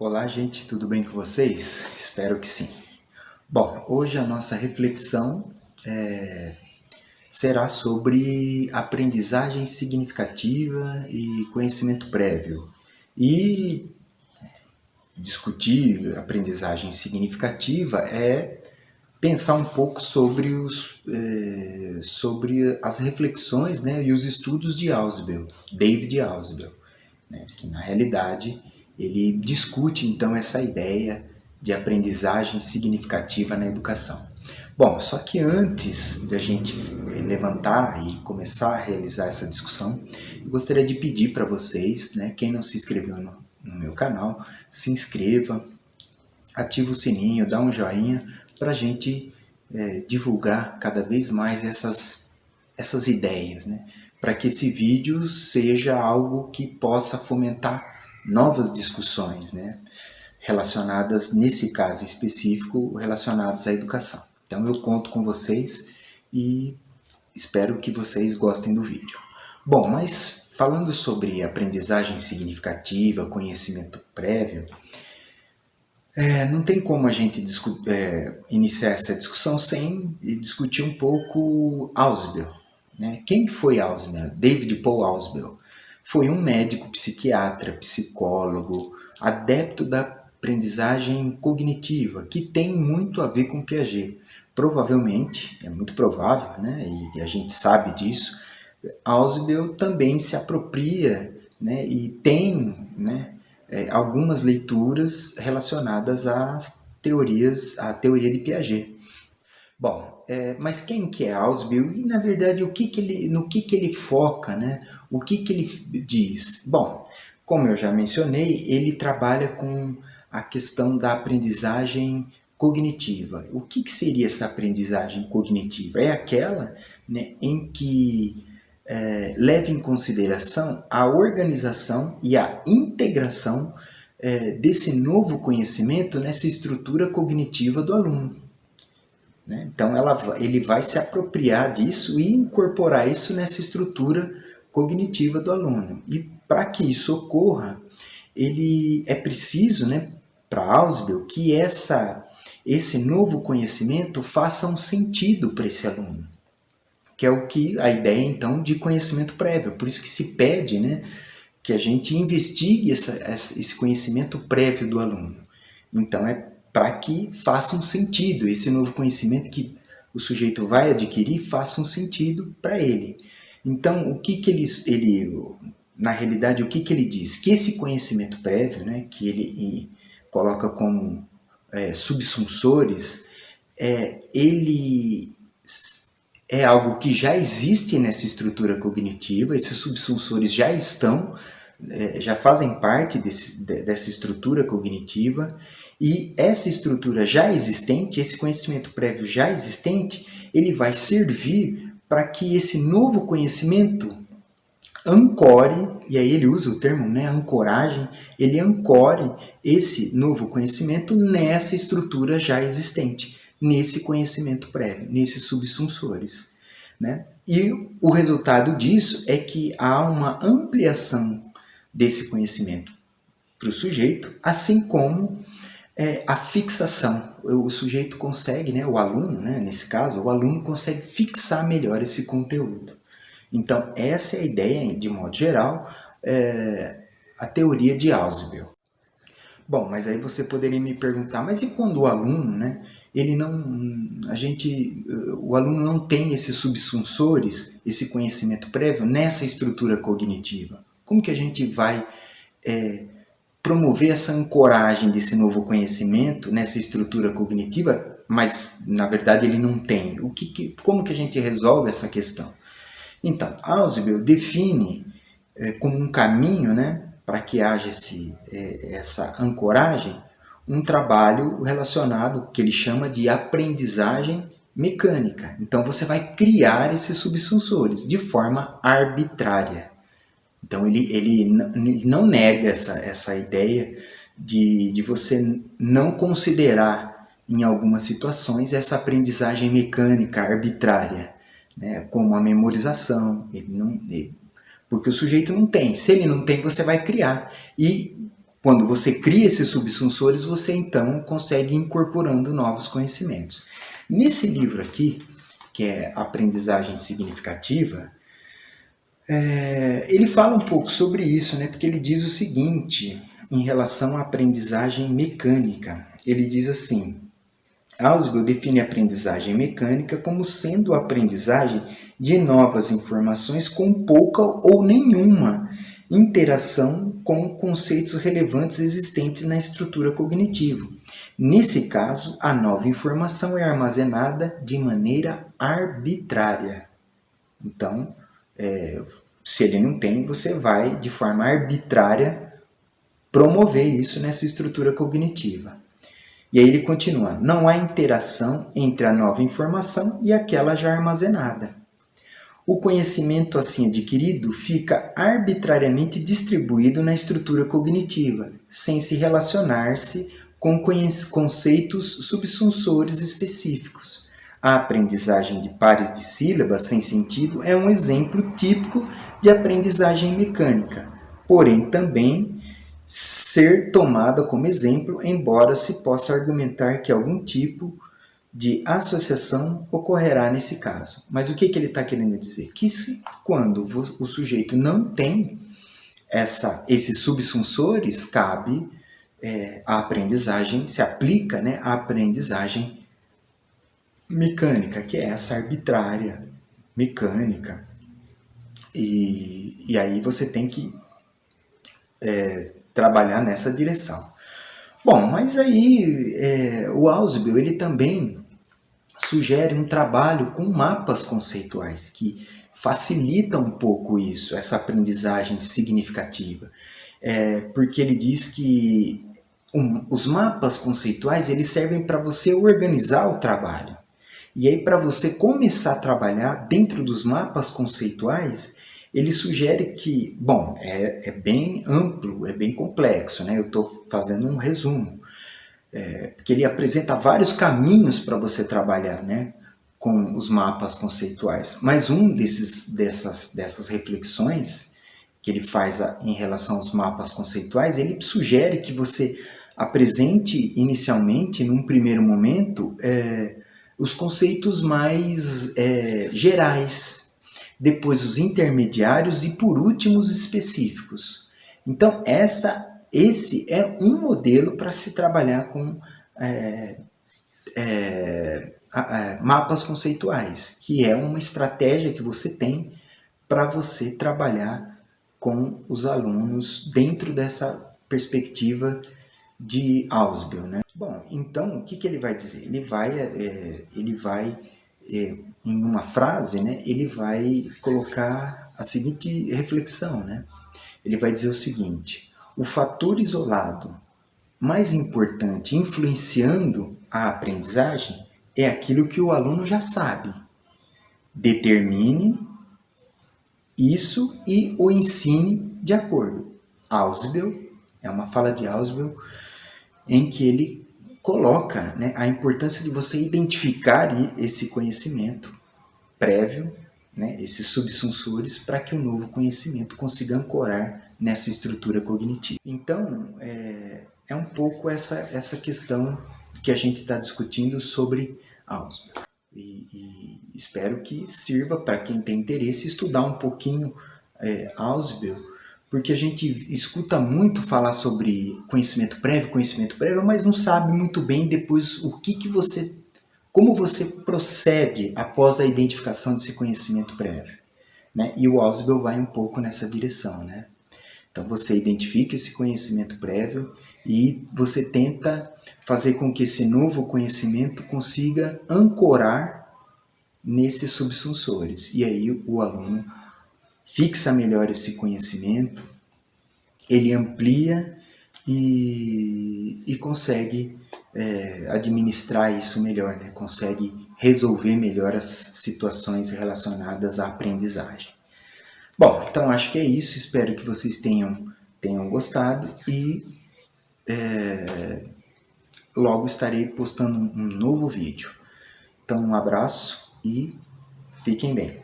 Olá, gente, tudo bem com vocês? Espero que sim. Bom, hoje a nossa reflexão será sobre aprendizagem significativa e conhecimento prévio. E discutir aprendizagem significativa é pensar um pouco sobre as reflexões, né, e os estudos de Ausubel, David Ausubel, né, que na realidade ele discute então essa ideia de aprendizagem significativa na educação. Bom, só que antes da gente levantar e começar a realizar essa discussão, eu gostaria de pedir para vocês, né, quem não se inscreveu no meu canal, se inscreva, ativa o sininho, dá um joinha para a gente divulgar cada vez mais essas ideias, né? Para que esse vídeo seja algo que possa fomentar novas discussões, né? Relacionadas, nesse caso específico, relacionadas à educação. Então eu conto com vocês e espero que vocês gostem do vídeo. Bom, mas falando sobre aprendizagem significativa, conhecimento prévio, não tem como a gente iniciar essa discussão sem discutir um pouco Ausubel, né? Quem foi Ausubel? David Paul Ausubel. Foi um médico, psiquiatra, psicólogo, adepto da aprendizagem cognitiva, que tem muito a ver com Piaget. Provavelmente, é muito provável, né? E a gente sabe disso, Ausubel também se apropria, né? E tem, né, algumas leituras relacionadas à teoria de Piaget. Bom, mas quem que é Ausubel e, na verdade, no que ele foca, né? O que ele diz? Bom, como eu já mencionei, ele trabalha com a questão da aprendizagem cognitiva. O que seria essa aprendizagem cognitiva? É aquela, né, em que leva em consideração a organização e a integração desse novo conhecimento nessa estrutura cognitiva do aluno. Né? Então ele vai se apropriar disso e incorporar isso nessa estrutura cognitiva do aluno. E para que isso ocorra, ele é preciso, né, para Ausubel, que esse novo conhecimento faça um sentido para esse aluno, que é a ideia então de conhecimento prévio. Por isso que se pede, né, que a gente investigue esse conhecimento prévio do aluno. Então é para que faça um sentido, esse novo conhecimento que o sujeito vai adquirir faça um sentido para ele. Então, o que ele na realidade, o que ele diz? Que esse conhecimento prévio, né, que ele coloca como subsunsores, ele é algo que já existe nessa estrutura cognitiva, esses subsunsores já estão, já fazem parte dessa estrutura cognitiva, e essa estrutura já existente, esse conhecimento prévio já existente, ele vai servir para que esse novo conhecimento ancore, e aí ele usa o termo, né, ancoragem, ele ancore esse novo conhecimento nessa estrutura já existente, nesse conhecimento prévio, nesses subsunsores. Né? E o resultado disso é que há uma ampliação desse conhecimento para o sujeito, assim como a fixação. O sujeito consegue, né, o aluno, né, nesse caso, o aluno consegue fixar melhor esse conteúdo. Então, essa é a ideia, de modo geral, a teoria de Ausubel. Bom, mas aí você poderia me perguntar, mas e quando o aluno, né, o aluno não tem esses subsunsores, esse conhecimento prévio nessa estrutura cognitiva? Como que a gente vai promover essa ancoragem desse novo conhecimento nessa estrutura cognitiva, mas na verdade ele não tem? Como que a gente resolve essa questão? Então, Ausubel define como um caminho, né, para que haja essa ancoragem, um trabalho relacionado, que ele chama de aprendizagem mecânica. Então você vai criar esses subsunsores de forma arbitrária. Então ele não nega essa ideia de você não considerar em algumas situações essa aprendizagem mecânica arbitrária, né, como a memorização. Porque o sujeito não tem. Se ele não tem, você vai criar. E quando você cria esses subsunsores, você então consegue ir incorporando novos conhecimentos. Nesse livro aqui, que é Aprendizagem Significativa, ele fala um pouco sobre isso, né? Porque ele diz o seguinte, em relação à aprendizagem mecânica. Ele diz assim: Ausubel define a aprendizagem mecânica como sendo a aprendizagem de novas informações com pouca ou nenhuma interação com conceitos relevantes existentes na estrutura cognitiva. Nesse caso, a nova informação é armazenada de maneira arbitrária. Então, se ele não tem, você vai, de forma arbitrária, promover isso nessa estrutura cognitiva. E aí ele continua: não há interação entre a nova informação e aquela já armazenada. O conhecimento assim adquirido fica arbitrariamente distribuído na estrutura cognitiva, sem se relacionar-se com conceitos subsunsores específicos. A aprendizagem de pares de sílabas sem sentido é um exemplo típico de aprendizagem mecânica, porém também ser tomada como exemplo, embora se possa argumentar que algum tipo de associação ocorrerá nesse caso. Mas o que ele está querendo dizer? Que quando o sujeito não tem esses subsunsores, cabe a aprendizagem, se aplica, né, a aprendizagem mecânica, que é essa arbitrária, mecânica. E aí você tem que trabalhar nessa direção. Bom, mas aí o Ausubel ele também sugere um trabalho com mapas conceituais que facilita um pouco isso, essa aprendizagem significativa. Porque ele diz que os mapas conceituais eles servem para você organizar o trabalho. E aí, para você começar a trabalhar dentro dos mapas conceituais, ele sugere que, bom, é bem amplo, é bem complexo, né? Eu estou fazendo um resumo, porque ele apresenta vários caminhos para você trabalhar, né, com os mapas conceituais. Mas um dessas reflexões que ele faz em relação aos mapas conceituais, ele sugere que você apresente inicialmente, num primeiro momento, os conceitos mais gerais, depois os intermediários e, por último, os específicos. Então, esse é um modelo para se trabalhar com mapas conceituais, que é uma estratégia que você tem para você trabalhar com os alunos dentro dessa perspectiva de Ausubel, né? Bom, então o que ele vai dizer? Ele vai em uma frase, né? Ele vai colocar a seguinte reflexão, né? Ele vai dizer o seguinte: o fator isolado mais importante influenciando a aprendizagem é aquilo que o aluno já sabe. Determine isso e o ensine de acordo. Ausubel, é uma fala de Ausubel, em que ele coloca, né, a importância de você identificar esse conhecimento prévio, né, esses subsunsores, para que o novo conhecimento consiga ancorar nessa estrutura cognitiva. Então, é um pouco essa questão que a gente está discutindo sobre Ausubel. E espero que sirva para quem tem interesse estudar um pouquinho Ausubel, porque a gente escuta muito falar sobre conhecimento prévio, mas não sabe muito bem depois como você procede após a identificação desse conhecimento prévio, né? E o Ausubel vai um pouco nessa direção, né? Então você identifica esse conhecimento prévio e você tenta fazer com que esse novo conhecimento consiga ancorar nesses subsunsores. E aí o aluno fixa melhor esse conhecimento, ele amplia e consegue administrar isso melhor, né? Consegue resolver melhor as situações relacionadas à aprendizagem. Bom, então acho que é isso, espero que vocês tenham gostado e logo estarei postando um novo vídeo. Então um abraço e fiquem bem.